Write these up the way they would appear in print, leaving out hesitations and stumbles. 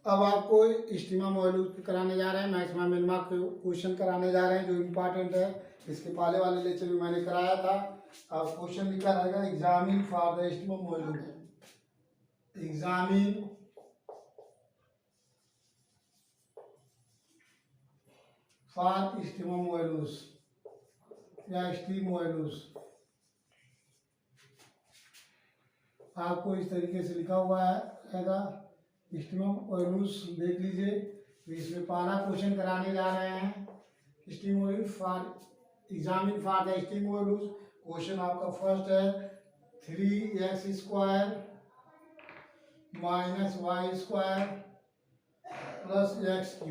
अब आपको स्टीमा मॉड्यूल कराने जा रहे हैं, मैक्सिमा मिनिमा क्वेश्चन कराने जा रहे हैं जो इम्पोर्टेंट है। इसके पहले वाले लेक्चर में मैंने कराया था। अब क्वेश्चन लिखा रहेगा एग्जामिन फॉर द स्टीमा मॉड्यूल, एग्जामिन फॉर स्टीमा मॉड्यूल्स या स्टीम मॉड्यूल्स। आपको इस तरीके से लिखा हुआ है रहेगा स्टीमा मॉड्यूल्स, देख लीजिए। इसमें पहला क्वेश्चन कराने जा रहे हैं steam module for examine for the steam modules. Question आपका फर्स्ट है 3x² minus y square plus x³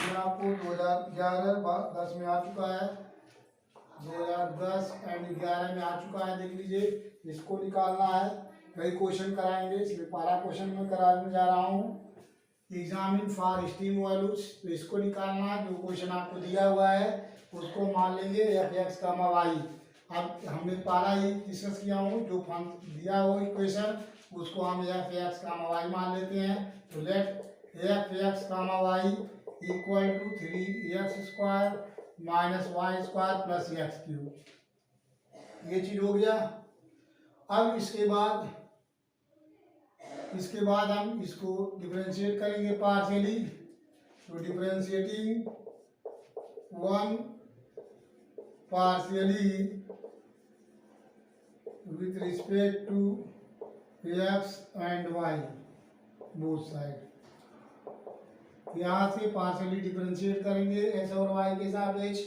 ये आपको 2011-10 में आ चुका है, 2010 एंड 11 में आ चुका है। देख लीजिए, इसको निकालना है। कई क्वेश्चन कराएंगे, इसलिए पहला क्वेश्चन मैं कराने जा रहा हूँ एग्जामिन फॉर स्टीम वैल्यूज। तो इसको निकालना है। जो क्वेश्चन आपको दिया हुआ है उसको मान लेंगे f(x, y). अब हमने पहला ही डिस्कस किया हूँ, जो दिया हुआ इक्वेशन उसको हम f(x, y) मान लेते हैं। तो let f(x, y) equal to 3x² minus y square plus x³। ये चीज हो गया। अब इसके बाद हम इसको डिफरेंशिएट करेंगे पार्शियली। तो differentiating one partially with respect to x and y both side. यहाँ से पार्शियली डिफरेंशिएट करेंगे x और y के सापेक्ष।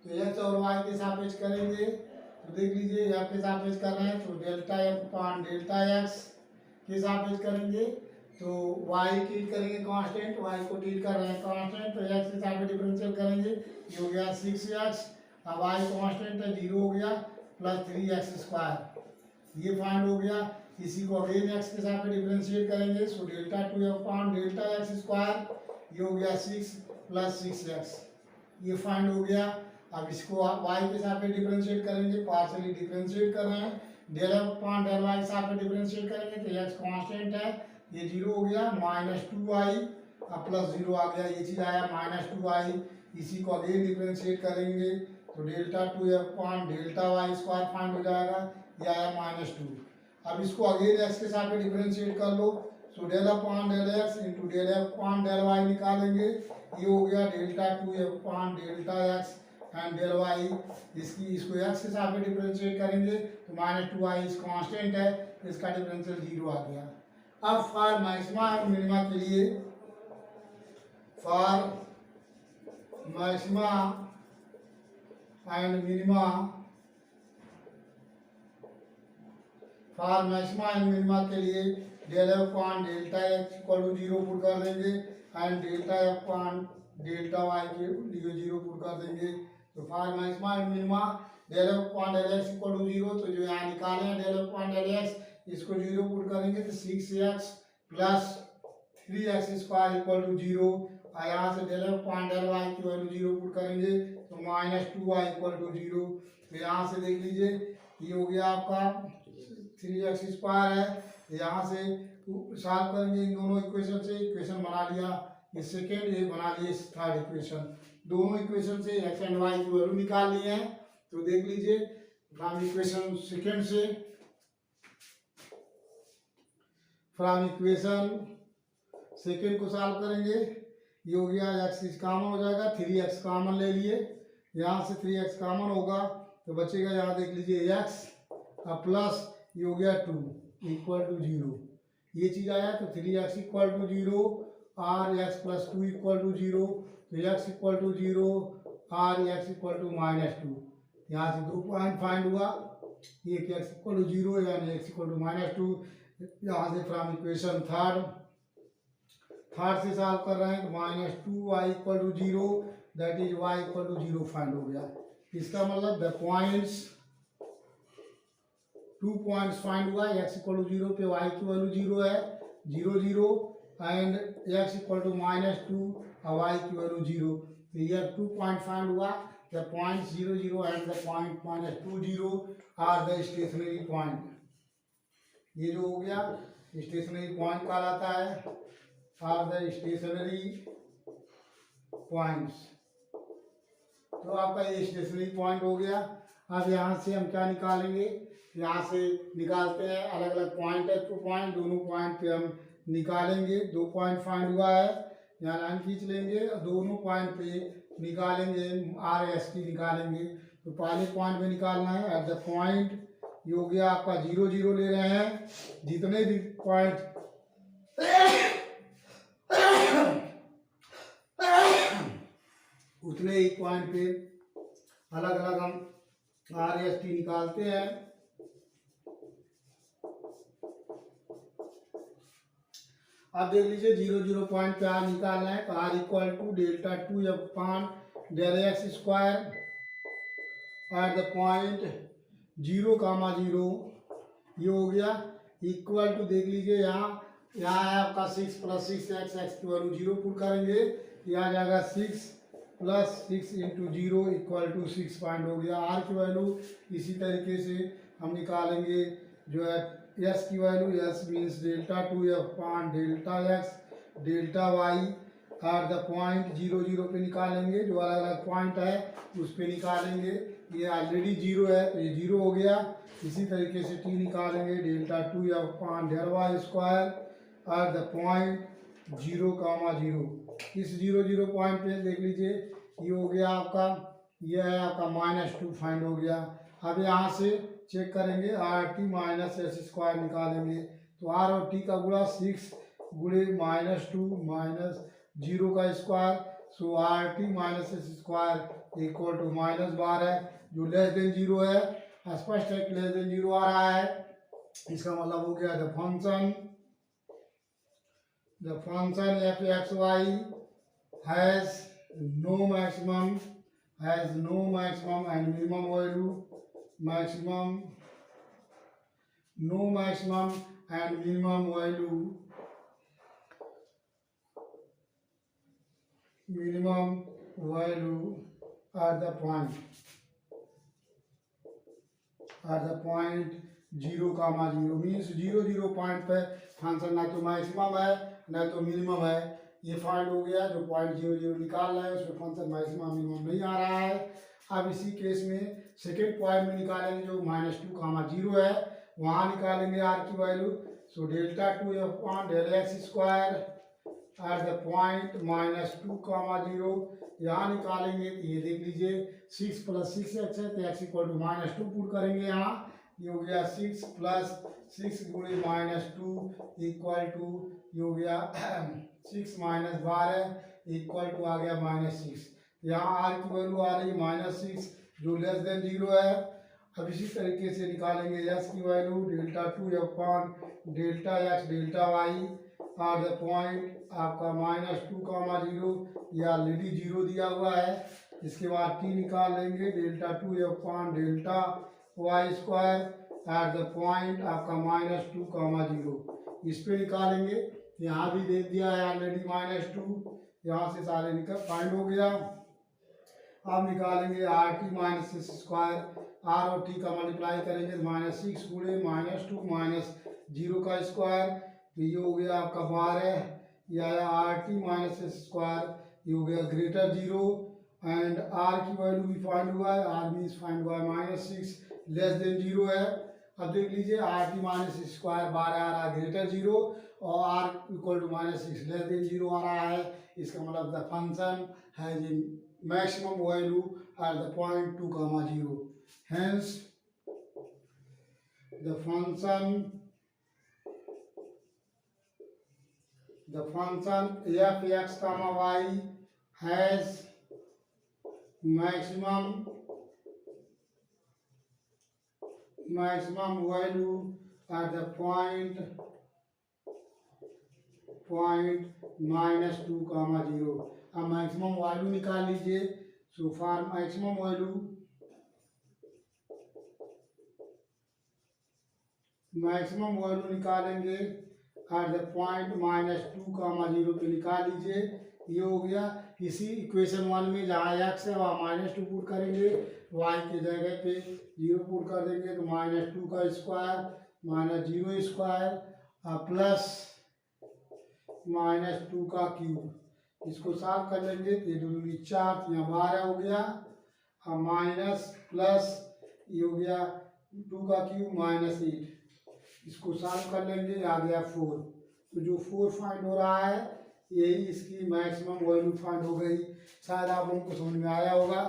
तो x और y के सापेक्ष करेंगे। तो देख लीजिए, f के सापेक्ष कर रहे हैं तो delta f upon delta x के सापेक्ष करेंगे। तो y ट्रीट करेंगे कांस्टेंट, y को ट्रीट कर रहे हैं कांस्टेंट। तो x के सापेक्ष डिफरेंशिएट करेंगे, ये हो गया 6x। अब y कांस्टेंट है 0 हो गया प्लस 3x², ये फाइंड हो गया। इसी को अगेन x के सापेक्ष डिफरेंशिएट करेंगे। So delta 2f upon delta x², ये हो गया 6 प्लस 6x, ये फाइंड हो गया। अब इसको आप y के सापेक्ष डिफरेंशिएट करेंगे, पार्शियली डिफरेंशिएट कर रहे हैं। Del f upon del y के सापेक्ष डिफरेंशिएट करेंगे तो x कांस्टेंट है, ये 0 हो गया माइनस 2y अब प्लस 0 आ गया, ये चीज आया माइनस 2y। इसी को अगेन डिफरेंशिएट करेंगे तो delta 2f upon delta y² find हो जाएगा, ये आया -2। अब इसको अगेन x के सापेक्ष डिफरेंशिएट कर लो। So del upon del x into del f upon del y निकालेंगे, ये हो गया delta 2f upon delta x and del y। इसको x के सापेक्ष डिफरेंशिएट करेंगे तो -2y इस कांस्टेंट है, इसका डिफरेंशियल 0 आ गया। अब फॉर मैक्सिमा और मिनिमा के लिए, for maxima and minima, for maxima and minima के लिए del f upon delta x equal to 0 put कर देंगे and delta f upon delta y के लिए 0 पुट कर देंगे। तो for maxima and minima del f upon del x equal to 0, तो जो यहाँ निकाले हैं del f upon del x, इसको 0 पुट करेंगे तो 6x plus 3x² equal to 0। और यहाँ से del f upon del y की वैल्यू 0 पुट करेंगे तो -2y इक्वल टू 0। तो यहाँ से देख लीजिए, ये हो गया आपका 3x² है। यहाँ से सॉल्व करेंगे इन दोनों इक्वेशन से, इक्वेशन बना लिया ये सेकेंड, ये बना लिए थर्ड इक्वेशन। दोनों इक्वेशन से x एंड y की वैल्यू निकाल लिए हैं। तो देख लीजिए, फ्रॉम इक्वेशन सेकेंड से, फ्रॉम इक्वेशन सेकेंड को सॉल्व करेंगे। ये हो गया x कॉमन हो जाएगा, 3x कॉमन ले लिए, यहाँ से 3x कॉमन होगा तो बचेगा यहाँ देख लीजिए x अब प्लस ये हो गया 2 इक्वल टू 0, ये चीज आया। तो 3x इक्वल टू 0 और x प्लस 2 इक्वल टू 0, तो x इक्वल टू 0 और x इक्वल टू -2। यहाँ से 2 पॉइंट फाइंड हुआ, एक x इक्वल टू 0 यानी x इक्वल टू -2। यहाँ से फ्रॉम इक्वेशन थर्ड से सॉल्व कर रहे हैं तो -2y equal to 0, that is y equal to 0 find हो गया। इसका मतलब द पॉइंट्स, 2 पॉइंट्स फाइंड हुआ, x इक्वल टू 0 पे y की वैल्यू 0 है, 0 0 एंड x इक्वल टू -2 और y की वैल्यू 0। तो ये 2 पॉइंट फाइंड हुआ। The point 0 0 and the point -2 0 are the stationary point. ये जो हो गया स्टेशनरी पॉइंट कहलाता है, आर द स्टेशनरी पॉइंट्स। तो आपका ये स्टेशनरी पॉइंट हो गया। अब यहाँ से हम क्या निकालेंगे, यहाँ से निकालते हैं, अलग अलग पॉइंट है, तो पॉइंट दोनों पॉइंट पे हम निकालेंगे। 2 पॉइंट फाइंड हुआ है, यहाँ लाइन खींच लेंगे और दोनों पॉइंट पे निकालेंगे, आर एस टी निकालेंगे। तो पहले पॉइंट में निकालना है एट द पॉइंट, ये हो गया आपका 0 0 ले रहे हैं, जितने भी पॉइंट उतने ही पॉइंट पे अलग अलग हम आर एस टी निकालते हैं। अब देख लीजिए 0 0 पॉइंट पे आर निकालना है, तो R equal to delta 2 upon del x square at the point 0, 0, ये हो गया। इक्वल टू देख लीजिए यहाँ है आपका 6 + 6 एक्स, एक्स की वैल्यू 0 पुट करेंगे, यह आ जाएगा 6 + 6 × 0 = 6 पॉइंट हो गया। आर की वैल्यू इसी तरीके से हम निकालेंगे, जो है एस की value, S means delta 2 upon delta x delta y at the point 0 0 पे निकालेंगे, जो अलग अलग पॉइंट है उस पे निकालेंगे। ये ऑलरेडी 0 है तो ये 0 हो गया। इसी तरीके से टी निकालेंगे, delta 2 upon del y square at the point 0, 0। इस 0 0 पॉइंट पे देख लीजिए ये हो गया आपका, ये है आपका -2 फाइंड हो गया। अब यहाँ से चेक करेंगे, are T minus S square निकालेंगे, तो आर और टी का गुणा 6 गुणे -2 माइनस 0 का square, so R T minus S square equal to -12, जो लेस देन 0 है, स्पष्ट है कि लेस देन 0 आ रहा है। इसका मतलब हो गया the function f x y has no maximum and minimum value, no maximum and minimum value at the point 0, 0 means 0 0 point पे फंक्शन ना तो मैक्सिमम है ना तो मिनिमम है। ये फाइंड हो गया, जो पॉइंट 0 0 निकाल रहा है उसमें फंक्शन मैक्सिमम मिनिमम नहीं आ रहा है। अब इसी केस में सेकेंड पॉइंट में निकालेंगे, जो -2, 0 है, वहाँ निकालेंगे आर की वैल्यू। So delta 2 upon del x square at the point -2, 0, यहाँ निकालेंगे तो ये देख लीजिए 6 + 6 एक्स है, तो एक्स इक्वल टू -2 पुट करेंगे यहाँ, ये हो गया 6 + 6 गुणे -2 इक्वल टू, ये हो गया 6 - 12 इक्वल टू आ गया -6। यहाँ आर की वैल्यू आ रही है -6, जो लेस देन 0 है। अब इसी तरीके से निकालेंगे एस की value, delta 2 upon delta x delta y at the point आपका -2, 0, ये ऑलरेडी 0 दिया हुआ है। इसके बाद टी निकाल लेंगे, delta 2 upon delta y square at the point आपका -2, 0, इस पे निकालेंगे। यहाँ भी दे दिया है ऑलरेडी -2, यहाँ से सारे निकल फाइंड हो गया। अब निकालेंगे R T minus S square, R और टी का मल्टीप्लाई करेंगे -6 गुणे -2 -0 का स्क्वायर, तो ये हो गया आपका 12, ये आया are T minus S square, ये हो गया ग्रेटर 0 एंड आर की वैल्यू भी फाइंड हुआ है, आर मीन्स फाइंड हुआ है -6 लेस देन 0 है। अब देख लीजिए आर टी माइनस स्क्वायर 12 आ रहा है ग्रेटर 0 और R equal to -6 less than 0 आ रहा है। इसका मतलब the function has a maximum value at the point 2, 0, hence the function f x, y has maximum value at the point -2, 0। अब मैक्सिमम वैल्यू निकाल लीजिए। सो फॉर मैक्सिमम वैल्यू निकालेंगे eight the point -2, 0 पे निकाल लीजिए, ये हो गया। इसी इक्वेशन 1 में जहाँ x है वहाँ -2 पुट करेंगे, y के जगह पे 0 पुट कर देंगे, तो -2 का स्क्वायर -0 स्क्वायर प्लस -2 का क्यूब। इसको सॉल्व कर लेंगे तो ये दूनी 4, यहाँ 12 हो गया, माइनस प्लस ये हो गया 2 का क्यूब -8। इसको सॉल्व कर लेंगे, आ गया 4। तो जो 4 फाइंड हो रहा है यही इसकी मैक्सिमम वैल्यू फाइंड हो गई। शायद आप लोगों को समझ में आया होगा।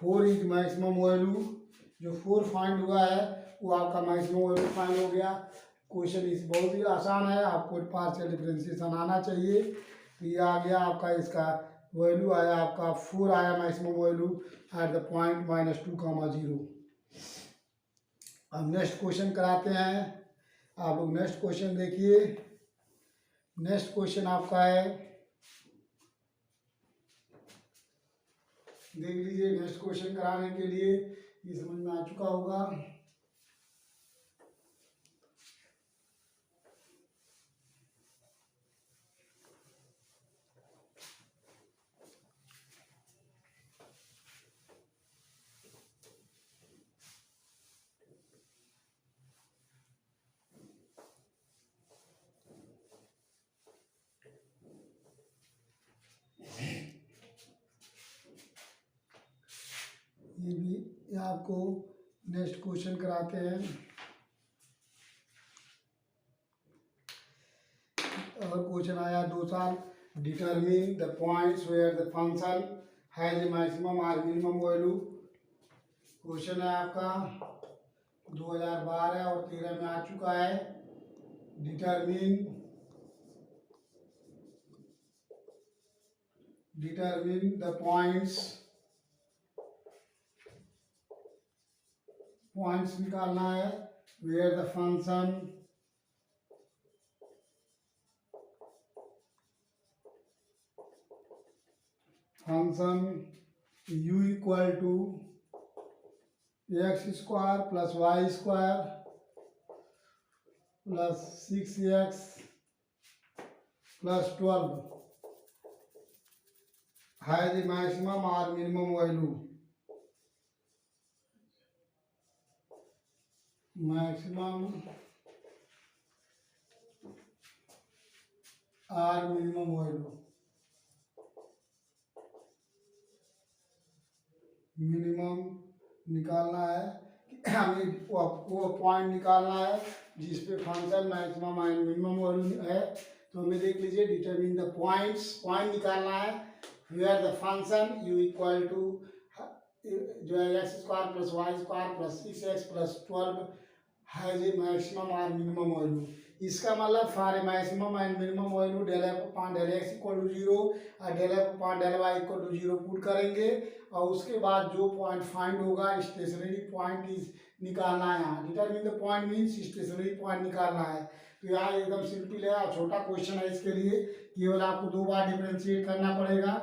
4 इज मैक्सिमम वैल्यू। जो 4 फाइंड हुआ है वो आपका मैक्सिमम वैल्यू फाइंड हो गया। क्वेश्चन इस बहुत ही आसान है, आपको पार्शियल डिफरेंशिएशन आना चाहिए। तो ये आ गया आपका, इसका वैल्यू आया आपका 4 आया maximum value at the point -2, 0। अब नेक्स्ट क्वेश्चन कराते हैं। आप लोग नेक्स्ट क्वेश्चन देखिए। नेक्स्ट क्वेश्चन आपका है, देख लीजिए। नेक्स्ट क्वेश्चन कराने के लिए ये समझ में आ चुका होगा। ये आपको नेक्स्ट क्वेश्चन कराते हैं। और क्वेश्चन आया 2 साल, determine the points where the function has a maximum और मिनिमम वैल्यू। क्वेश्चन है आपका 2012 और 13 में आ चुका है। डिटरमिन द पॉइंट्स निकालना है where the function u equal to x² plus y² plus 6x plus 12 has a maximum और मिनिमम वैल्यू। मैक्सिमम और मिनिमम वैल्यू, मिनिमम निकालना है कि हमें वो पॉइंट निकालना है जिस पे function maximum and minimum value है। तो हमें देख लीजिए, डिटरमिन द पॉइंट्स, पॉइंट निकालना है where the function u equal to जो है x² plus y² plus 6x plus 12 has a maximum और मिनिमम वैल्यू। इसका मतलब for a maximum and minimum value del f upon del x equal to 0 और del f upon del y equal to 0 put करेंगे। और उसके बाद जो point find होगा स्टेशनरी पॉइंट इज निकालना है। यहाँ determine the point means stationery point निकालना है। तो यहाँ एकदम सिंपल है, छोटा क्वेश्चन है। इसके लिए केवल आपको 2 बार डिफरेंशिएट करना पड़ेगा।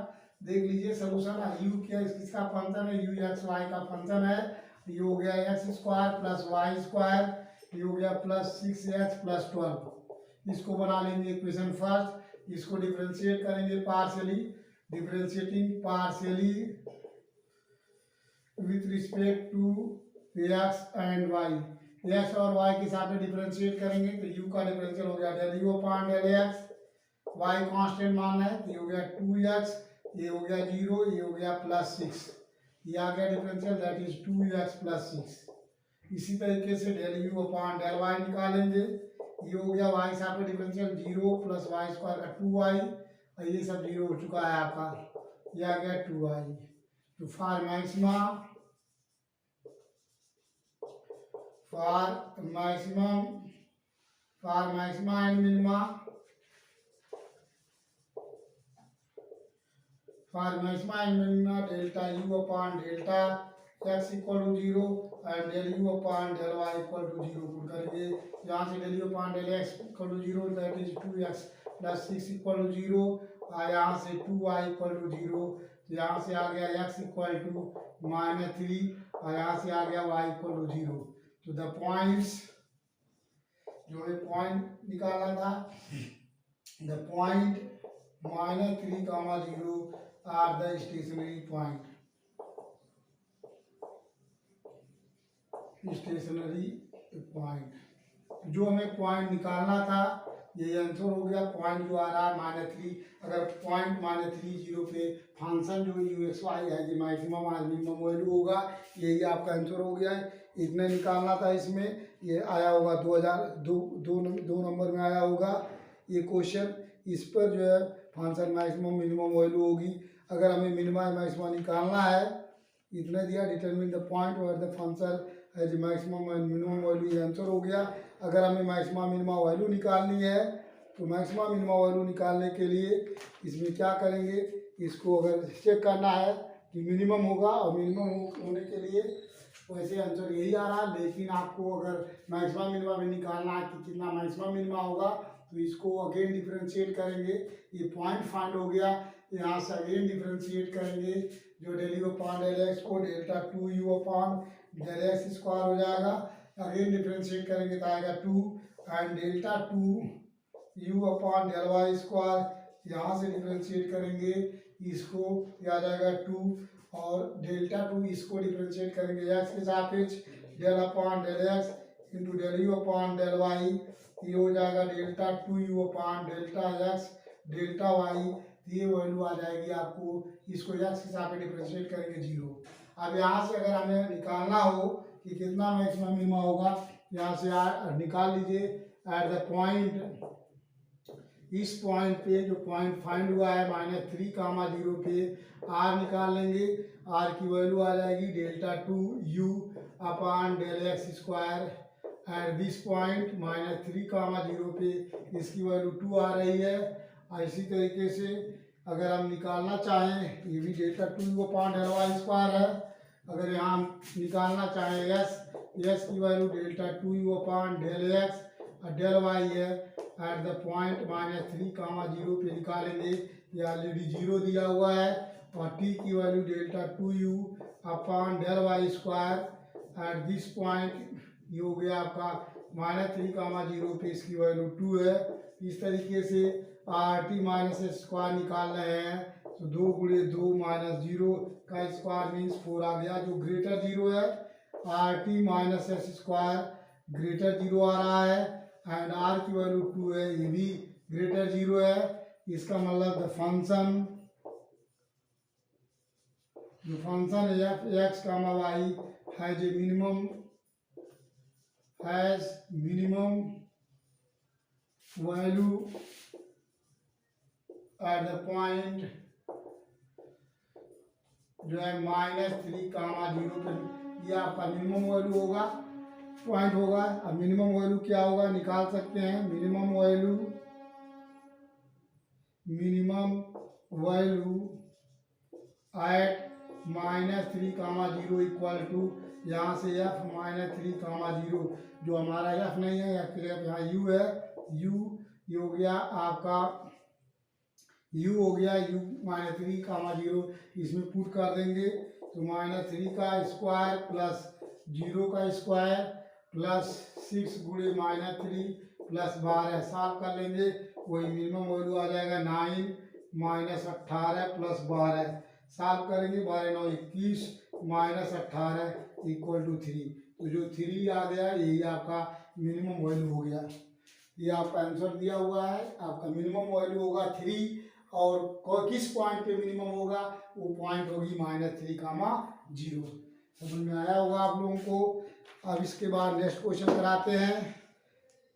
देख लीजिए सोल्यूशन। u क्या किसका फंक्शन है, u x y का फंक्शन है। ये हो गया x² प्लस y², ये हो गया प्लस 6x प्लस 12। इसको बना लेंगे इक्वेशन फर्स्ट। इसको डिफरेंशिएट करेंगे partially, differentiating partially with respect to x and y। x और y के साथ में डिफरेंशिएट करेंगे तो u का डिफरेंशियल हो गया del u upon del x, y constant मान है तो ये हो गया 2x, ये हो गया 0, ये हो गया प्लस 6। ये आ गया differential, that is 2x plus 6। इसी तरीके से del u upon del y निकालेंगे। ये हो गया y साथ में डिफरेंशियल 0 प्लस y² का 2y, और ये सब 0 हो चुका है आपका। ये आ गया 2y। तो for maximum and minima, delta u upon delta x equal to 0 and del u upon del y equal to 0 put करेंगे। यहाँ से del u upon del x equal to 0, that is 2x plus 6 equal to 0, और यहाँ से 2y equal to 0। तो यहाँ से आ गया x इक्वल टू -3 और यहाँ से आ गया y इक्वल टू 0। तो द पॉइंट्स, जो है पॉइंट निकालना था, the point -3, 0 are the stationary point. Stationary point जो हमें पॉइंट निकालना था ये आंसर हो गया। पॉइंट जो आ रहा है -3, अगर पॉइंट -30 पे फंक्शन जो यू एक्स वाई है कि मैक्सिमम और मिनिमम वैल्यू होगा, यही आपका आंसर हो गया है। इतने निकालना था इसमें, ये आया होगा 2 नंबर में आया होगा ये क्वेश्चन। इस पर जो है फंक्शन मैक्सिमम मिनिमम वैल्यू होगी। अगर हमें मिनिमा मैक्सिमा निकालना है, इतना दिया, डिटरमिन द पॉइंट और the function as maximum and minimum value, ये आंसर हो गया। अगर हमें मैक्सिमम मिनिमम वैल्यू निकालनी है तो मैक्सिमम मिनिमम वैल्यू निकालने के लिए इसमें क्या करेंगे, इसको अगर चेक करना है कि मिनिमम होगा और मिनिमम होने के लिए वैसे आंसर यही आ रहा है। लेकिन आपको अगर मैक्सिमम मिनिमम भी निकालना है कि कितना मैक्सिमम मिनिमम होगा, तो इसको अगेन डिफ्रेंशिएट करेंगे। ये पॉइंट फाइंड हो गया, यहाँ से अगेन डिफ्रेंशिएट करेंगे, जो del u upon del x को delta 2u upon del x square हो जाएगा। अगेन डिफ्रेंशिएट करेंगे तो आएगा 2 and delta 2u upon del y square. यहाँ से डिफ्रेंशिएट करेंगे इसको, याद आ जाएगा 2 और डेल्टा 2 इसको डिफ्रेंशिएट करेंगे एक्स के सापेक्ष, del upon del x into del u upon del y, ये हो जाएगा delta 2u upon delta x delta y. ये वैल्यू आ जाएगी आपको, इसको एक्स के सापेक्ष डिफ्रेंशिएट करेंगे 0। अब यहाँ से अगर हमें निकालना हो कि कितना मैक्सिमम मिनिमम होगा, यहाँ से निकाल लीजिए एट द पॉइंट, इस पॉइंट पे जो पॉइंट फाइंड हुआ है -3, 0 पे आर निकाल लेंगे। आर की वैल्यू आ जाएगी delta 2u upon del x square at this point -3, 0 पे इसकी वैल्यू 2 आ रही है। इसी तरीके से अगर हम निकालना चाहें, ये भी delta 2u upon del y square है। अगर यहाँ हम निकालना चाहें एस की value delta 2u upon del x और डेल वाई है एट द पॉइंट -3, 0 पे निकालेंगे। ये ऑलरेडी 0 दिया हुआ है और t की value delta 2u upon del y square at this point, ये हो गया आपका -3, 0 पे इसकी वैल्यू 2 है। इस तरीके से are T minus S square निकाल रहे हैं तो 2 × 2 -0 का स्क्वायर मीन्स 4 आ गया, जो ग्रेटर 0 है। Are T minus S square greater 0 आ रहा है एंड आर की वैल्यू 2 है, ये भी ग्रेटर 0 है। इसका मतलब द फंक्शन, जो function f x comma y has a minimum, has minimum value at the point जो है -3, 0 पे, ये आपका मिनिमम वैल्यू होगा, पॉइंट होगा। अब मिनिमम वैल्यू क्या होगा निकाल सकते हैं। Minimum value at -3, 0 equal to, यहाँ से f -3, 0, जो हमारा f नहीं है, f की जगह यहाँ u है, u ये हो गया आपका, u हो गया u -3, 0, इसमें पुट कर देंगे तो -3 का स्क्वायर प्लस 0 का स्क्वायर प्लस 6 × -3 प्लस 12 सॉल्व कर लेंगे, वही मिनिमम वैल्यू आ जाएगा 9 -18 प्लस 12 सॉल्व करेंगे, 12 9 21 -18 इक्वल टू 3, तो जो 3 आ गया यही आपका मिनिमम वैल्यू हो गया। ये आपका आंसर दिया हुआ है, आपका मिनिमम वैल्यू होगा 3 और किस पॉइंट पे मिनिमम होगा, वो पॉइंट होगी -3, 0। समझ में आया होगा आप लोगों को। अब इसके बाद नेक्स्ट क्वेश्चन कराते हैं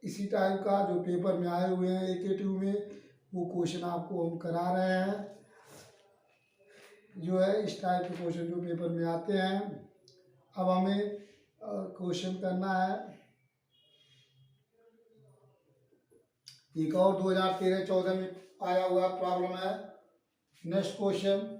इसी टाइप का जो पेपर में आए हुए हैं AK2 में, वो क्वेश्चन आपको हम करा रहे हैं। जो है इस टाइप के क्वेश्चन जो पेपर में आते हैं। अब हमें क्वेश्चन करना है एक और 2013-14 में आया हुआ प्रॉब्लम है। नेक्स्ट क्वेश्चन,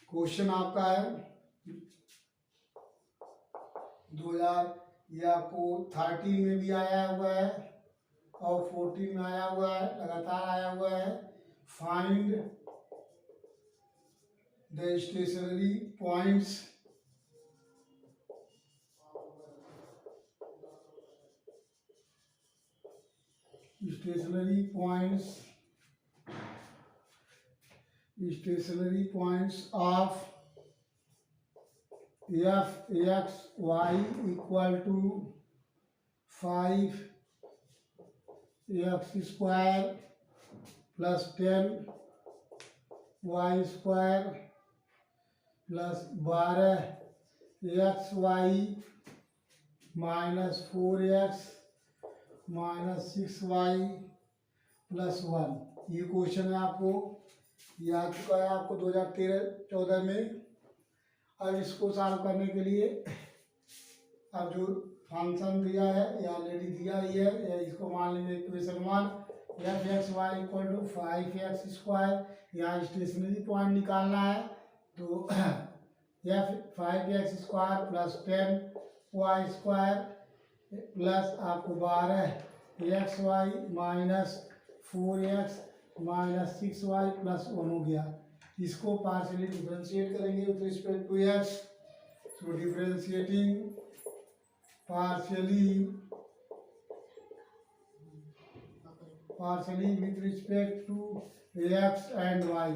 क्वेश्चन आपका है 2000, ये आपको 13 में भी आया हुआ है और 14 में आया हुआ है, लगातार आया हुआ है। Find the stationary points stationary points of f x y equal to 5 x square plus 10 y square plus 12 x y minus 4x minus 6y plus 1। ये क्वेश्चन है आपको, ये आ चुका है आपको 2013-14 में। अब इसको सॉल्व करने के लिए अब जो फंक्शन दिया है या ऑलरेडी दिया ही है, या इसको मान लीजिए equation 1 f x y equal to 5x square. यहाँ स्टेशनरी पॉइंट निकालना है तो f 5x square plus 10y square plus आपको 12xy minus 4x minus 6y plus 1 हो गया। इसको पार्शियली डिफरेंशिएट करेंगे with respect to x। So differentiating partially with respect to x and y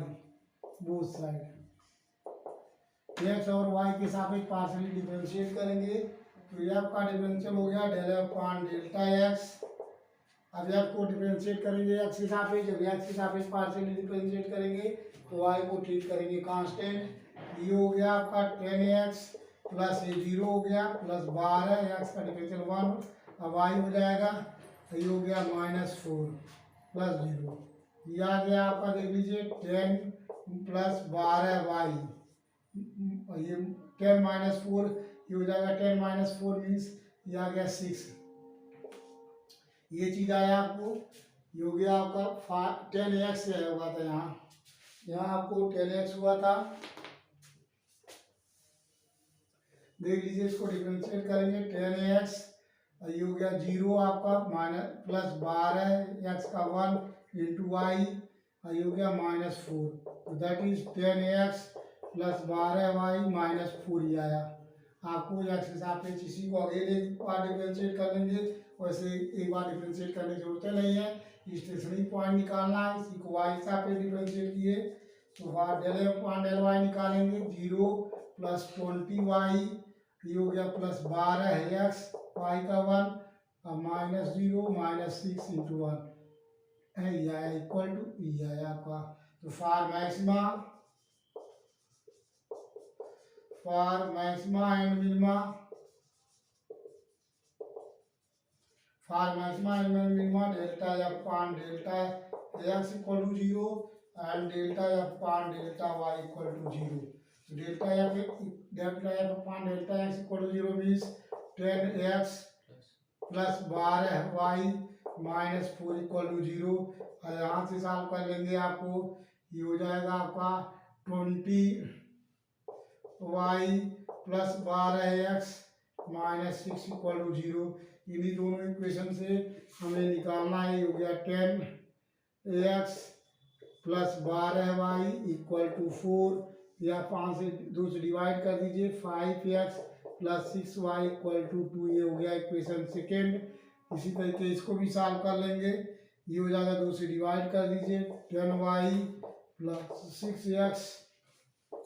both side. x और y के सापेक्ष partially differentiate करेंगे तो एफ का डिफरेंशियल हो गया del f upon delta x. अब एफ को डिफरेंशिएट करेंगे एक्स के सापेक्ष, जब एक्स के सापेक्ष पार्शियली डिफरेंशिएट करेंगे तो वाई को ट्रीट करेंगे कांस्टेंट। ये हो गया आपका 10x प्लस ये 0 हो गया प्लस 12x का डिफरेंशियल 1। अब वाई हो जाएगा, ये हो गया -4 प्लस 0। ये आ गया आपका, देख लीजिए 10 प्लस 12y, ये 10 माइनस 4, ये हो जाएगा 10 माइनस 4 मीन्स ये आ गया 6। ये चीज़ आया आपको, ये हो गया आपका 10x हुआ था, यहाँ आपको 10x हुआ था। देख लीजिए इसको डिफरेंशिएट करेंगे 10x, ये हो गया 0 आपका माइनस प्लस 12x का 1 इंटू वाई, ये हो गया -4। तो that is 10x plus 12y minus 4 ही आया। आपको एक्स के सापेक्ष इसी को अगले एक बार डिफरेंशिएट कर लेंगे, वैसे एक बार डिफरेंशिएट करने की जरूरत नहीं है। स्टेशनरी पॉइंट निकालना है, इसी को वाई के सापेक्ष डिफरेंशिएट किए तो del f upon del y निकालेंगे। 0 प्लस 20y, ये हो गया प्लस 12x वाई का 1 और -0 माइनस 6 इंटू 1 ये आया इक्वल टू ये आया आपका। तो for maxima and minima, delta f upon delta x equal to 0 and delta f upon delta y equal to 0। So delta f upon delta x equal to 0 means 10x plus 12y minus 4 equal to 0। और यहाँ से solve कर लेंगे, आपको ये हो जाएगा आपका 20y plus 12x minus 6 equal to 0। इन्हीं दोनों इक्वेशन से हमें निकालना है। ये हो गया 10x plus 12y equal to 4, या 5 से 2 से डिवाइड कर दीजिए। 5x plus 6y equal to 2, ये हो गया इक्वेशन सेकेंड। इसी तरीके इसको भी सॉल्व कर लेंगे। ये हो जाएगा 2 से डिवाइड कर दीजिए, 10y plus 6x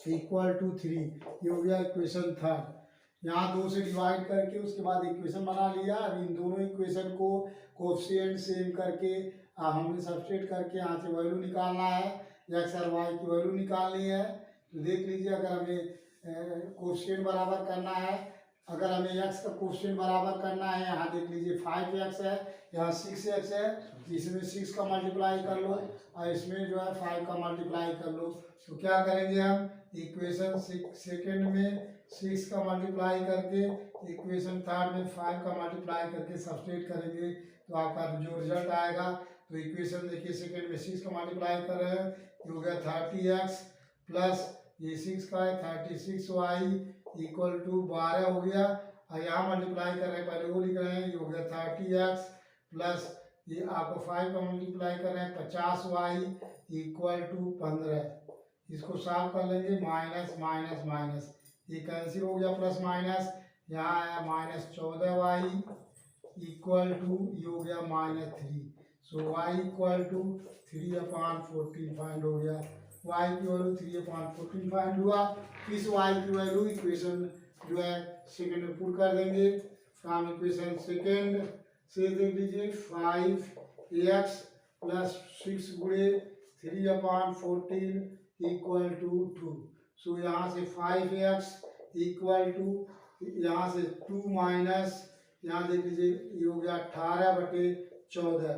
equal to 3, ये हो गया इक्वेशन थर्ड। यहाँ 2 से डिवाइड करके उसके बाद इक्वेशन बना लिया। अब इन दोनों इक्वेशन को कोएफिशिएंट सेम करके हमने सब्स्टिट्यूट करके यहाँ से वैल्यू निकालना है, एक्स और वाई की वैल्यू निकालनी है। तो देख लीजिए, अगर हमें कोएफिशिएंट बराबर करना है, अगर हमें एक्स का कोएफिशिएंट बराबर करना है, यहाँ देख लीजिए 5x है, यहाँ 6x है, इसमें 6 का मल्टीप्लाई कर लो और इसमें जो है 5 का मल्टीप्लाई कर लो। तो क्या करेंगे हम, इक्वेशन सेकेंड में 6 का मल्टीप्लाई करके इक्वेशन थर्ड में 5 का मल्टीप्लाई करके सब्स्टिट्यूट करेंगे तो आपका जो रिजल्ट आएगा, तो इक्वेशन देखिए सेकेंड में 6 का मल्टीप्लाई कर रहे हैं, ये हो गया 30x प्लस ये 6 का है 36y इक्वल टू 12 हो गया। और यहाँ मल्टीप्लाई कर रहे हैं, पहले वो लिख रहे हैं, ये हो गया 30x प्लस ये आपको 5 का मल्टीप्लाई कर रहे हैं 50y इक्वल टू 15, इसको सॉल्व कर लेंगे, माइनस माइनस माइनस ये कैंसिल हो गया, प्लस माइनस यहाँ आया -14y इक्वल टू ये हो गया -3। सो y इक्वल टू 3/14 फाइंड हो गया, y की वैल्यू 3/14 फाइंड हुआ। इस y की वैल्यू इक्वेशन जो है सेकंड में पुट कर देंगे। फ्रॉम इक्वेशन सेकंड से देख लीजिए 5x प्लस 6 गुणे 3/14 इक्वल टू 2। सो यहाँ से 5x इक्वल टू यहाँ से 2 माइनस यहाँ देख लीजिए ये हो गया 18/14,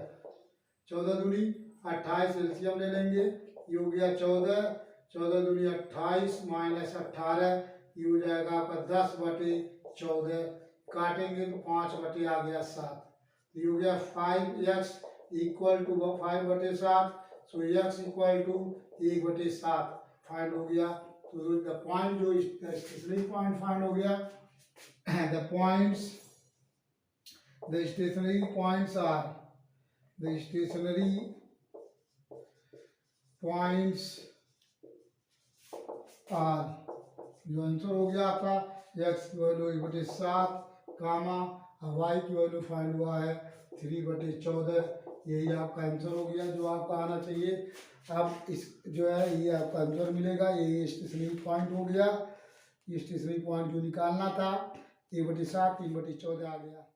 14 दूनी 28 एलसीएम ले लेंगे, ये हो गया 14, 14 दूनी 28 माइनस 18 ये हो जाएगा आपका 10/14, काटेंगे तो 5 आ गया 7, ये हो गया 5x equal to 5/7। So x equal to 1/7 find हो गया। तो द पॉइंट जो स्टेशनरी पॉइंट फाइंड हो गया, the points the stationary points are the stationary points are जो आंसर हो गया आपका x की वैल्यू 1/7 कामा y की वैल्यू फाइंड हुआ है 3/14, यही आपका आंसर हो गया जो आपका आना चाहिए। अब इस जो है ये आपका आंसर मिलेगा, ये स्टेशनरी पॉइंट हो गया। ये स्टेशनरी पॉइंट जो निकालना था 1/7 3/14 आ गया।